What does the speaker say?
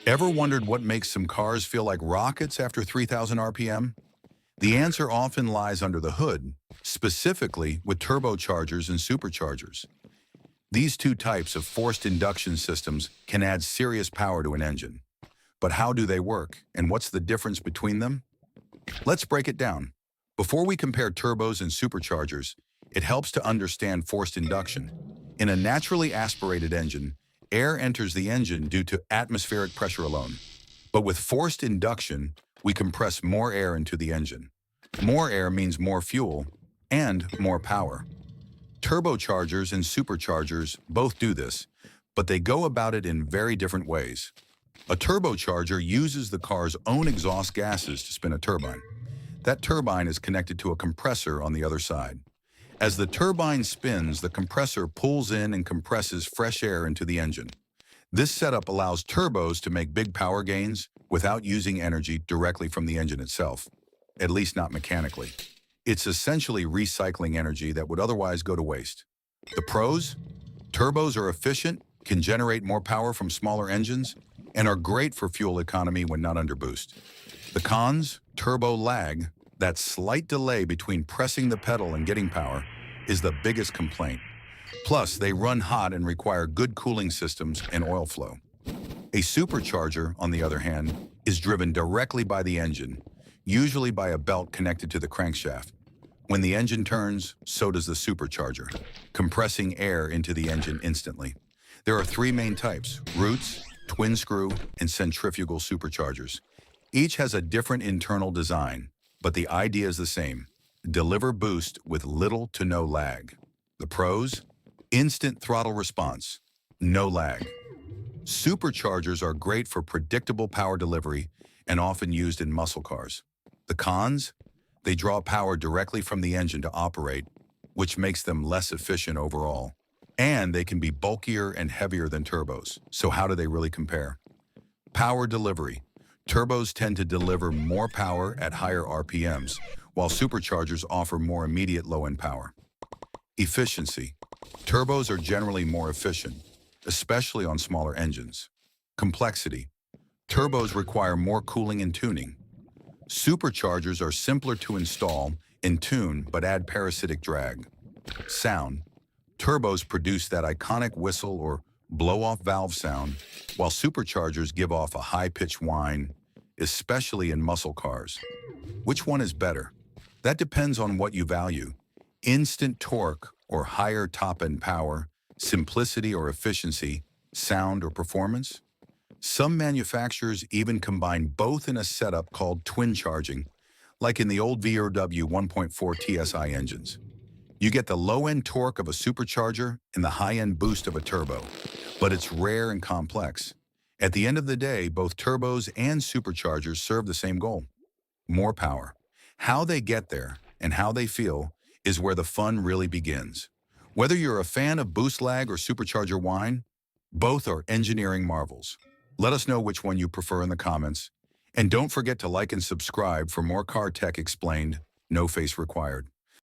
Ever wondered what makes some cars feel like rockets after 3,000 RPM? The answer often lies under the hood, specifically with turbochargers and superchargers. These two types of forced induction systems can add serious power to an engine. But how do they work, and what's the difference between them? Let's break it down. Before we compare turbos and superchargers, it helps to understand forced induction. In a naturally aspirated engine, air enters the engine due to atmospheric pressure alone. But with forced induction, we compress more air into the engine. More air means more fuel and more power. Turbochargers and superchargers both do this, but they go about it in very different ways. A turbocharger uses the car's own exhaust gases to spin a turbine. That turbine is connected to a compressor on the other side. As the turbine spins, the compressor pulls in and compresses fresh air into the engine. This setup allows turbos to make big power gains without using energy directly from the engine itself, at least not mechanically. It's essentially recycling energy that would otherwise go to waste. The pros? Turbos are efficient, can generate more power from smaller engines, and are great for fuel economy when not under boost. The cons? Turbo lag, that slight delay between pressing the pedal and getting power, is the biggest complaint. Plus, they run hot and require good cooling systems and oil flow. A supercharger, on the other hand, is driven directly by the engine, usually by a belt connected to the crankshaft. When the engine turns, so does the supercharger, compressing air into the engine instantly. There are three main types: roots, twin screw, and centrifugal superchargers. Each has a different internal design, but the idea is the same: deliver boost with little to no lag. The pros? Instant throttle response, no lag. Superchargers are great for predictable power delivery and often used in muscle cars. The cons? They draw power directly from the engine to operate, which makes them less efficient overall. And they can be bulkier and heavier than turbos. So how do they really compare? Power delivery. Turbos tend to deliver more power at higher RPMs, while superchargers offer more immediate low-end power. Efficiency. Turbos are generally more efficient, especially on smaller engines. Complexity. Turbos require more cooling and tuning. Superchargers are simpler to install and tune, but add parasitic drag. Sound. Turbos produce that iconic whistle or blow-off valve sound, while superchargers give off a high-pitched whine, especially in muscle cars. Which one is better? That depends on what you value: instant torque or higher top-end power, simplicity or efficiency, sound or performance. Some manufacturers even combine both in a setup called twin charging, like in the old VRW 1.4 TSI engines. You get the low-end torque of a supercharger and the high-end boost of a turbo, but it's rare and complex. At the end of the day, both turbos and superchargers serve the same goal: more power. How they get there and how they feel is where the fun really begins. Whether you're a fan of boost lag or supercharger whine, both are engineering marvels. Let us know which one you prefer in the comments. And don't forget to like and subscribe for more car tech explained, no face required.